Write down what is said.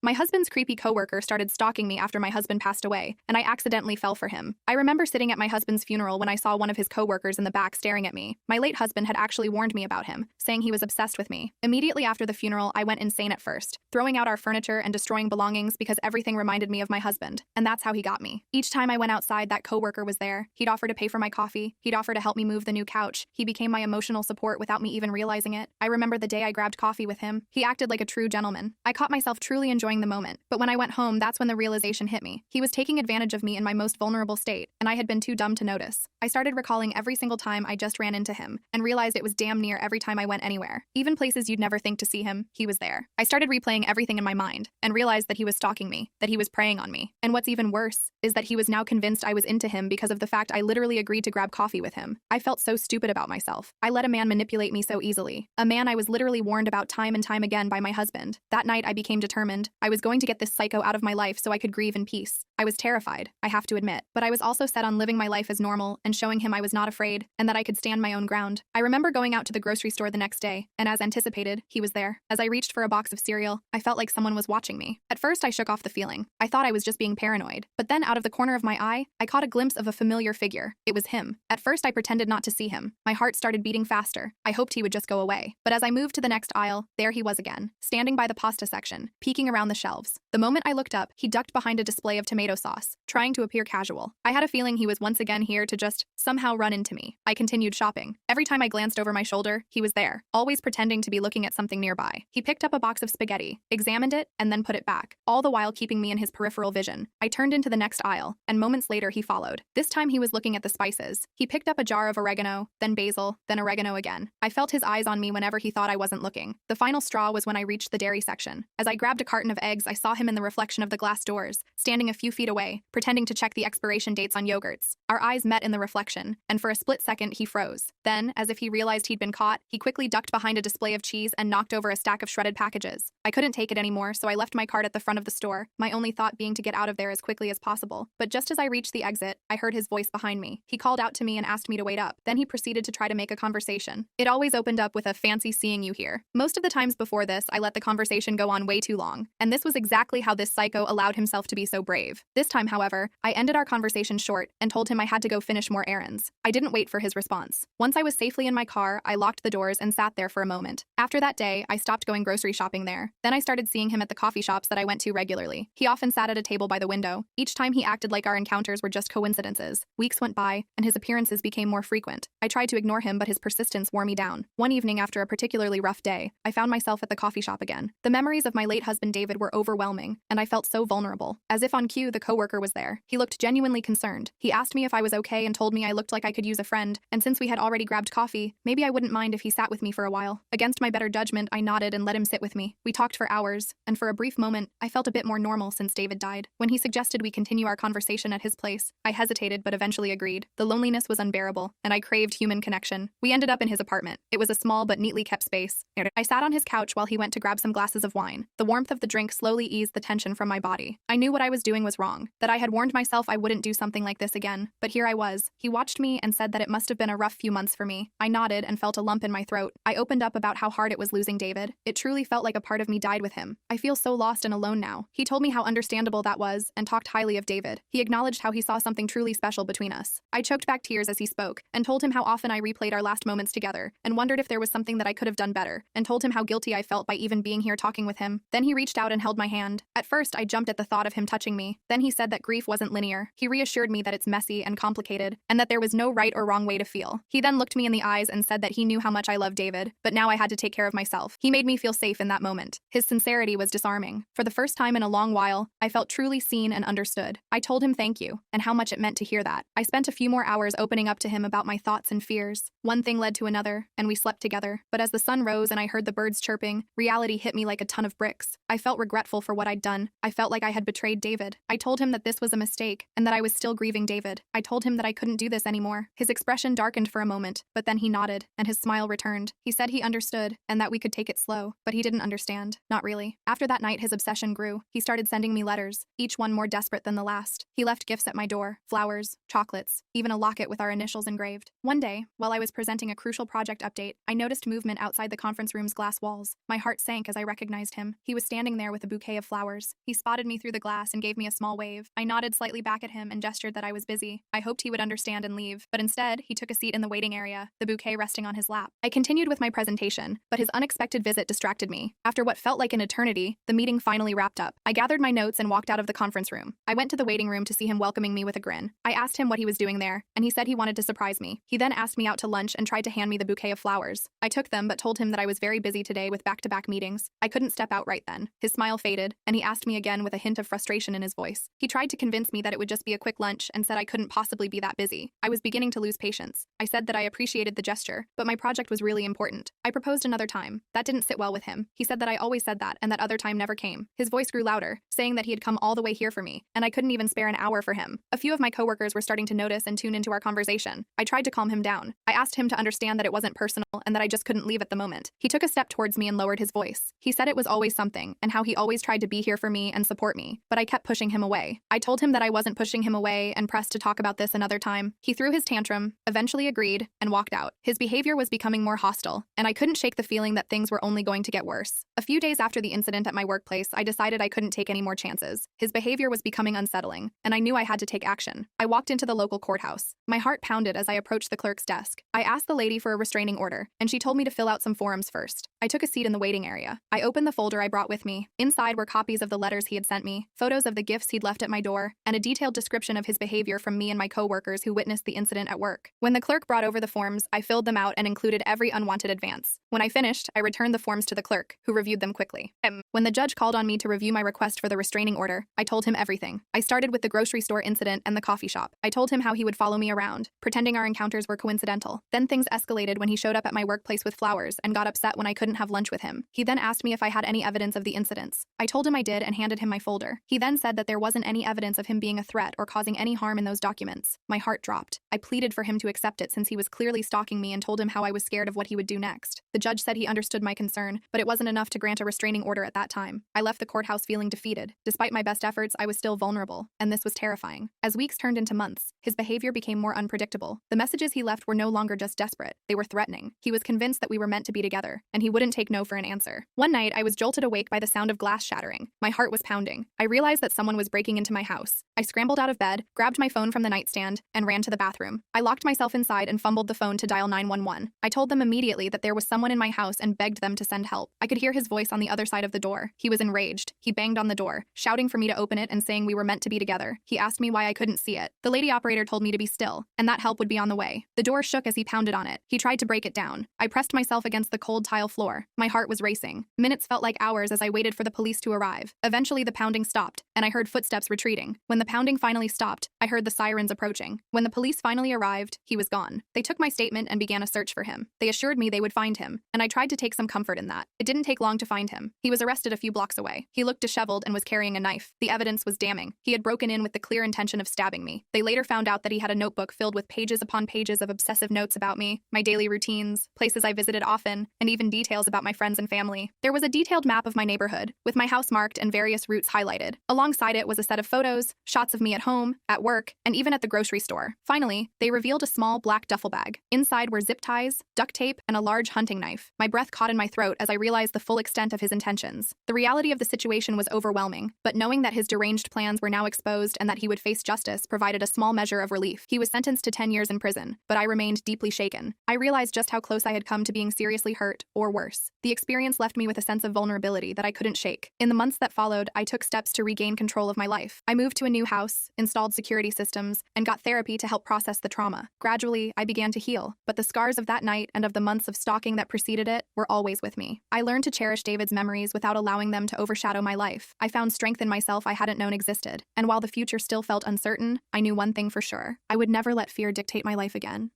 My husband's creepy coworker started stalking me after my husband passed away, and I accidentally fell for him. I remember sitting at my husband's funeral when I saw one of his coworkers in the back staring at me. My late husband had actually warned me about him, saying he was obsessed with me. Immediately after the funeral, I went insane at first, throwing out our furniture and destroying belongings because everything reminded me of my husband, and that's how he got me. Each time I went outside, that coworker was there. He'd offer to pay for my coffee. He'd offer to help me move the new couch. He became my emotional support without me even realizing it. I remember the day I grabbed coffee with him. He acted like a true gentleman. I caught myself truly enjoying the moment, but when I went home, that's when the realization hit me. He was taking advantage of me in my most vulnerable state, and I had been too dumb to notice. I started recalling every single time I just ran into him, and realized it was damn near every time I went anywhere. Even places you'd never think to see him, he was there. I started replaying everything in my mind, and realized that he was stalking me, that he was preying on me. And what's even worse is that he was now convinced I was into him because of the fact I literally agreed to grab coffee with him. I felt so stupid about myself. I let a man manipulate me so easily. A man I was literally warned about time and time again by my husband. That night I became determined. I was going to get this psycho out of my life so I could grieve in peace. I was terrified, I have to admit, but I was also set on living my life as normal and showing him I was not afraid and that I could stand my own ground. I remember going out to the grocery store the next day, and as anticipated, he was there. As I reached for a box of cereal, I felt like someone was watching me. At first, I shook off the feeling. I thought I was just being paranoid. But then, out of the corner of my eye, I caught a glimpse of a familiar figure. It was him. At first, I pretended not to see him. My heart started beating faster. I hoped he would just go away. But as I moved to the next aisle, there he was again, standing by the pasta section, peeking around the shelves. The moment I looked up, he ducked behind a display of tomato sauce, trying to appear casual. I had a feeling he was once again here to just somehow run into me. I continued shopping. Every time I glanced over my shoulder, he was there, always pretending to be looking at something nearby. He picked up a box of spaghetti, examined it, and then put it back, all the while keeping me in his peripheral vision. I turned into the next aisle, and moments later he followed. This time he was looking at the spices. He picked up a jar of oregano, then basil, then oregano again. I felt his eyes on me whenever he thought I wasn't looking. The final straw was when I reached the dairy section. As I grabbed a carton of eggs, I saw him in the reflection of the glass doors, standing a few feet away, pretending to check the expiration dates on yogurts. Our eyes met in the reflection, and for a split second he froze. Then, as if he realized he'd been caught, he quickly ducked behind a display of cheese and knocked over a stack of shredded packages. I couldn't take it anymore, so I left my cart at the front of the store, my only thought being to get out of there as quickly as possible. But just as I reached the exit, I heard his voice behind me. He called out to me and asked me to wait up. Then he proceeded to try to make a conversation. It always opened up with a "fancy seeing you here." Most of the times before this, I let the conversation go on way too long, and this was exactly how this psycho allowed himself to be so brave. This time, however, I ended our conversation short and told him I had to go finish more errands. I didn't wait for his response. Once I was safely in my car, I locked the doors and sat there for a moment. After that day, I stopped going grocery shopping there. Then I started seeing him at the coffee shops that I went to regularly. He often sat at a table by the window. Each time he acted like our encounters were just coincidences. Weeks went by, and his appearances became more frequent. I tried to ignore him, but his persistence wore me down. One evening, after a particularly rough day, I found myself at the coffee shop again. The memories of my late husband David were overwhelming, and I felt so vulnerable. As if on cue, the coworker was there. He looked genuinely concerned. He asked me if I was okay and told me I looked like I could use a friend, and since we had already grabbed coffee, maybe I wouldn't mind if he sat with me for a while. Against my better judgment, I nodded and let him sit with me. We talked for hours, and for a brief moment, I felt a bit more normal since David died. When he suggested we continue our conversation at his place, I hesitated but eventually agreed. The loneliness was unbearable, and I craved human connection. We ended up in his apartment. It was a small but neatly kept space. I sat on his couch while he went to grab some glasses of wine. The warmth of the drink slowly eased the tension from my body. I knew what I was doing was wrong, that I had warned myself I wouldn't do something like this again, but here I was. He watched me and said that it must have been a rough few months for me. I nodded and felt a lump in my throat. I opened up about how hard it was losing David. It truly felt like a part of me died with him. I feel so lost and alone now. He told me how understandable that was and talked highly of David. He acknowledged how he saw something truly special between us. I choked back tears as he spoke and told him how often I replayed our last moments together and wondered if there was something that I could have done better, and told him how guilty I felt by even being here talking with him. Then he reached out and held my hand. At first, I jumped at the thought of him touching me. Then he said that grief wasn't linear. He reassured me that it's messy and complicated, and that there was no right or wrong way to feel. He then looked me in the eyes and said that he knew how much I loved David, but now I had to take care of myself. He made me feel safe in that moment. His sincerity was disarming. For the first time in a long while, I felt truly seen and understood. I told him thank you, and how much it meant to hear that. I spent a few more hours opening up to him about my thoughts and fears. One thing led to another, and we slept together. But as the sun rose and I heard the birds chirping, reality hit me like a ton of bricks. I felt regretful for what I'd done. I felt like I had betrayed David. I told him that this was a mistake and that I was still grieving David. I told him that I couldn't do this anymore. His expression darkened for a moment, but then he nodded, and his smile returned. He said he understood and that we could take it slow, but he didn't understand. Not really. After that night, his obsession grew. He started sending me letters, each one more desperate than the last. He left gifts at my door, flowers, chocolates, even a locket with our initials engraved. One day, while I was presenting a crucial project update, I noticed movement outside the conference room's glass walls. My heart sank as I recognized him. He was standing there with a bouquet of flowers. He spotted me through the glass and gave me a small wave. I nodded slightly back at him and gestured that I was busy. I hoped he would understand and leave, but instead, he took a seat in the waiting area, the bouquet resting on his lap. I continued with my presentation, but his unexpected visit distracted me. After what felt like an eternity, the meeting finally wrapped up. I gathered my notes and walked out of the conference room. I went to the waiting room to see him welcoming me with a grin. I asked him what he was doing there, and he said he wanted to surprise me. He then asked me out to lunch and tried to hand me the bouquet of flowers. I took them, but told him that I was very busy today with back-to-back meetings. I couldn't step out right then. His smile faded, and he asked me again with a hint of frustration in his voice. He tried to convince me that it would just be a quick lunch and said I couldn't possibly be that busy. I was beginning to lose patience. I said that I appreciated the gesture, but my project was really important. I proposed another time. That didn't sit well with him. He said that I always said that, and that other time never came. His voice grew louder, saying that he had come all the way here for me, and I couldn't even spare an hour for him. A few of my coworkers were starting to notice and tune into our conversation. I tried to calm him down. I asked him to understand that it wasn't personal and that I just couldn't leave at the moment. He took a step towards me and lowered his voice. He said it was always something, and how he always tried to be here for me and support me, but I kept pushing him away. I told him that I wasn't pushing him away and pressed to talk about this another time. He threw his tantrum, eventually agreed, and walked out. His behavior was becoming more hostile, and I couldn't shake the feeling that things were only going to get worse. A few days after the incident at my workplace, I decided I couldn't take any more chances. His behavior was becoming unsettling, and I knew I had to take action. I walked into the local courthouse. My heart pounded as I approached the clerk's desk. I asked the lady for a restraining order, and she told me to fill out some forms first. I took a seat in the waiting area. I opened the folder I brought with me. Inside were copies of the letters he had sent me, photos of the gifts he'd left at my door, and a detailed description of his behavior from me and my coworkers who witnessed the incident at work. When the clerk brought over the forms, I filled them out and included every unwanted advance. When I finished, I returned the forms to the clerk, who reviewed them quickly. When the judge called on me to review my request for the restraining order, I told him everything. I started with the grocery store incident and the coffee shop. I told him how he would follow me around, pretending our encounters were coincidental. Then things escalated when he showed up at my workplace with flowers and got upset when I couldn't have lunch with him. He then asked me if I had any evidence of the incidents. I told him I did and handed him my folder. He then said that there wasn't any evidence of him being a threat or causing any harm in those documents. My heart dropped. I pleaded for him to accept it since he was clearly stalking me and told him how I was scared of what he would do next. The judge said he understood my concern, but it wasn't enough to grant a restraining order at that time. I left the courthouse feeling defeated. Despite my best efforts, I was still vulnerable, and this was terrifying. As weeks turned into months, his behavior became more unpredictable. The messages he left were no longer just desperate, they were threatening. He was convinced that we were meant to be together, and he wouldn't take no for an answer. One night, I was jolted awake by the sound of glass shattering. My heart was pounding. I realized that someone was breaking into my house. I scrambled out of bed, grabbed my phone from the nightstand, and ran to the bathroom. I locked myself inside and fumbled the phone to dial 911. I told them immediately that there was someone in my house and begged them to send help. I could hear his voice on the other side of the door. He was enraged. He banged on the door, shouting for me to open it and saying we were meant to be together. He asked me why I couldn't see it. The lady operator told me to be still, and that help would be on the way. The door shook as he pounded on it. He tried to break it down. I pressed myself against the cold tile floor. My heart was racing. Minutes felt like hours as I waited for the police to arrive. Eventually, the pounding stopped, and I heard footsteps retreating. When the pounding finally stopped, I heard the sirens approaching. When the police finally arrived, he was gone. They took my statement and began a search for him. They assured me they would find him, and I tried to take some comfort in that. It didn't take long to find him. He was arrested a few blocks away. He looked disheveled and was carrying a knife. The evidence was damning. He had broken in with the clear intention of stabbing me. They later found out that he had a notebook filled with pages upon pages of obsessive notes about me, my daily routines, places I visited often, and even details about my friends and family. There was a detailed map of my neighborhood, with my house marked and various routes highlighted. Alongside it was a set of photos, shots of me at home, at work, and even at the grocery store. Finally, they revealed a small black duffel bag. Inside were zip ties, duct tape, and a large hunting knife. My breath caught in my throat as I realized the full extent of his intentions. The reality of the situation was overwhelming, but knowing that his deranged plans were now exposed and that he would face justice provided a small measure of relief. He was sentenced to 10 years in prison, but I remained deeply shaken. I realized just how close I had come to being seriously hurt, or worse. The experience left me with a sense of vulnerability that I couldn't shake. In the months that followed, I took steps to regain control of my life. I moved to a new house, installed security systems, and got therapy to help process the trauma. Gradually, I began to heal, but the scars of that night and of the months of stalking that preceded it were always with me. I learned to cherish David's memories without allowing them to overshadow my life. I found strength in myself I hadn't known existed, and while the future still felt uncertain, I knew one thing for sure. I would never let fear dictate my life again.